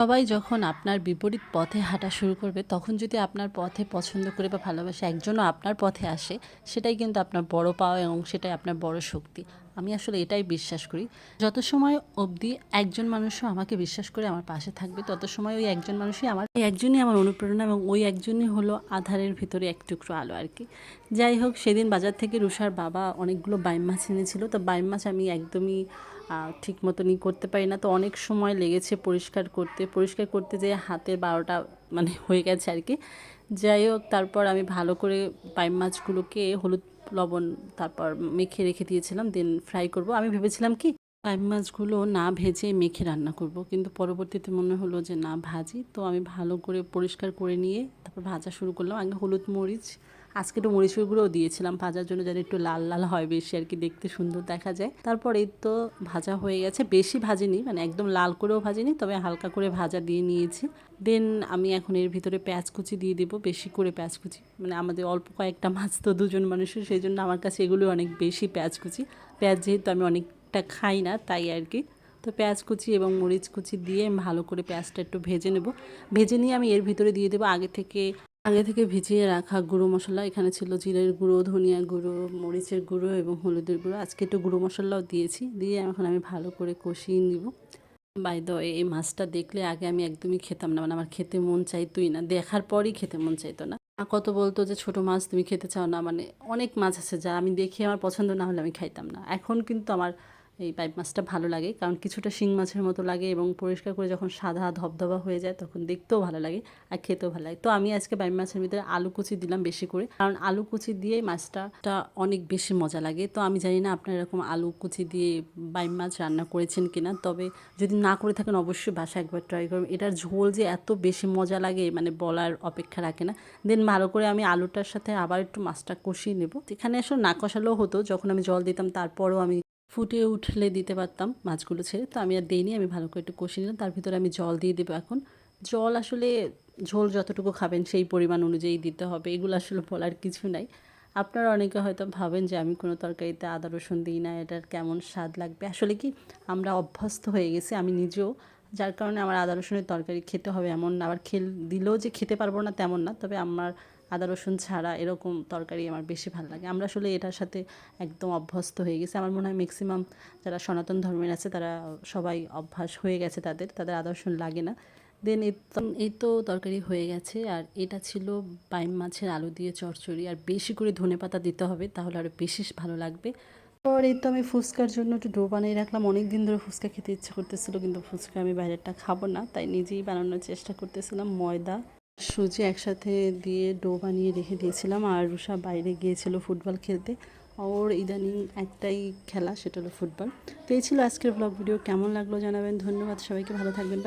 সবাই যখন আপনার বিপরীত পথে হাঁটা শুরু করবে, তখন যদি আপনার পথে পছন্দ করে বা ভালোবাসে একজনও আপনার পথে আসে, সেটাই কিন্তু আপনার বড় পাওয়া এবং সেটাই আপনার বড় শক্তি। আমি আসলে এটাই বিশ্বাস করি। যত সময় অবধি একজন মানুষও আমাকে বিশ্বাস করে আমার পাশে থাকবে, তত সময় ওই একজন মানুষই এই একজনই আমার অনুপ্রেরণা এবং ওই একজনই হলো আঁধারের ভিতরে এক টুকরো আলো আর কি। যাই হোক, সেদিন বাজার থেকে রুষার বাবা অনেকগুলো বাইম মাছ এনেছিল। তো বাইম মাছ আমি একদমই ঠিক মতনই করতে পারি না। তো অনেক সময় লেগেছে পরিষ্কার করতে যেয়ে হাতের ১২টা মানে হয়ে গেছে আর কি। যাই হোক, তারপর আমি ভালো করে বাইম মাছগুলোকে হলুদ লবণ তারপর মেখে রেখে দিয়েছিলাম, দেন ফ্রাই করব। আমি ভেবেছিলাম কি বাইম মাছগুলো না ভেজে মেখে রান্না করব, কিন্তু পরবর্তীতে মনে হলো যে না ভাজি। তো আমি ভালো করে পরিষ্কার করে নিয়ে তারপর ভাজা শুরু করলাম। আগে হলুদ মরিচ, আজকে একটু মরিচের গুঁড়োও দিয়েছিলাম ভাজার জন্য, যেন একটু লাল লাল হয় বেশি আর কি, দেখতে সুন্দর দেখা যায়। তারপর এই তো ভাজা হয়ে গেছে, বেশি ভাজিনি, মানে একদম লাল করেও ভাজিনি, তবে হালকা করে ভাজা দিয়ে নিয়েছি। দেন আমি এখন এর ভিতরে পেঁয়াজ কুচি দিয়ে দেবো, বেশি করে পেঁয়াজ কুচি, মানে আমাদের অল্প কয়েকটা মাছ তো দুজন মানুষের, সেই জন্য আমার কাছে এগুলো অনেক বেশি পেঁয়াজ কুচি। পেঁয়াজ যেহেতু আমি অনেকটা খাই না তাই আর কি। তো পেঁয়াজ কুচি এবং মরিচ কুচি দিয়ে ভালো করে পেঁয়াজটা একটু ভেজে নেব। ভেজে নিয়ে আমি এর ভিতরে দিয়ে দেবো আগে থেকে ভিজিয়ে রাখা গুঁড়ো মশলা। এখানে ছিল জিরের গুঁড়ো, ধনিয়া গুঁড়ো, মরিচের গুঁড়ো এবং হলুদের গুঁড়ো। আজকে একটু গুঁড়ো মশলাও দিয়েছি, দিয়ে এখন আমি ভালো করে কষিয়ে নিব। বাই দ্য ওয়ে, এই মাছটা দেখলে আগে আমি একদমই খেতাম না, মানে আমার খেতে মন চাইতোই না, দেখার পরই খেতে মন চাইতো না। কত বলতো যে ছোট মাছ তুমি খেতে চাও না, মানে অনেক মাছ আছে যা আমি দেখি আমার পছন্দ না হলে আমি খাইতাম না। এখন কিন্তু আমার এই পাইপ মাছটা ভালো লাগে, কারণ কিছুটা শিং মাছের মতো লাগে এবং পরিষ্কার করে যখন সাদা ধবধবা হয়ে যায় তখন দেখতেও ভালো লাগে আর খেতেও ভালো লাগে। তো আমি আজকে পাইপ মাছের ভিতরে আলু কুচি দিলাম বেশি করে, কারণ আলু কুচি দিয়ে মাছটা অনেক বেশি মজা লাগে। তো আমি জানি না আপনারা এরকম আলু কুচি দিয়ে বাইম মাছ রান্না করেছেন কিনা, তবে যদি না করে থাকেন অবশ্যই বাসায় একবার ট্রাই করবেন। এটার ঝোল যে এত বেশি মজা লাগে মানে বলার অপেক্ষা রাখে না। দেন ভালো করে আমি আলুটার সাথে আবার একটু মাছটা কষিয়ে নেব। এখানে আসলে না কষালেও হতো, যখন আমি জল দিতাম তারপরও আমি ফুটে উঠলে দিতে পারতাম মাছগুলো ছেড়ে। তো আমি আর দিইনি, আমি ভালো করে একটু কষিয়ে নিলাম। তার ভিতরে আমি জল দিয়ে দেবো এখন। জল আসলে ঝোল যতটুকু খাবেন সেই পরিমাণ অনুযায়ী দিতে হবে, এগুলো আসলে বলার কিছু নাই। আপনারা অনেকে হয়তো ভাবেন যে আমি কোনো তরকারিতে আদা রসুন দিই না, এটার কেমন স্বাদ লাগবে। আসলে কি, আমরা অভ্যস্ত হয়ে গেছি, আমি নিজেও, যার কারণে আমার আদা রসুনের তরকারি খেতে হবে এমন না, আবার দিলেও যে খেতে পারবো না তেমন না, তবে আমার আদা রসুন ছাড়া এরকম তরকারি আমার বেশি ভালো লাগে। আমরা আসলে এটার সাথে একদম অভ্যস্ত হয়ে গেছি। আমার মনে হয় ম্যাক্সিমাম যারা সনাতন ধর্মের আছে তারা সবাই অভ্যাস হয়ে গেছে, তাদের আদা রসুন লাগে না। দেন এই তো তরকারি হয়ে গেছে, আর এটা ছিল বাইম মাছের আলু দিয়ে চচ্চড়ি, আর বেশি করে ধনেপাতা দিতে হবে, তাহলে আরও বেশি ভালো লাগবে। পর এই তো আমি ফুচকার জন্য একটু ডো বানিয়ে রাখলাম। অনেক দিন ধরে ফুচকা খেতে ইচ্ছে করতেছিল, কিন্তু ফুচকা আমি বাইরেরটা খাবো না, তাই নিজেই বানানোর চেষ্টা করতেছিলাম। ময়দা সুজি একসাথে দিয়ে ডো বানিয়ে রেখে দিয়েছিলাম। আর রুষা বাইরে গিয়েছিল ফুটবল খেলতে, ওর ইদানিং একটাই খেলা, সেটা হলো ফুটবল। তো এই ছিল আজকের ব্লগ ভিডিও, কেমন লাগলো জানাবেন। ধন্যবাদ সবাইকে, ভালো থাকবেন।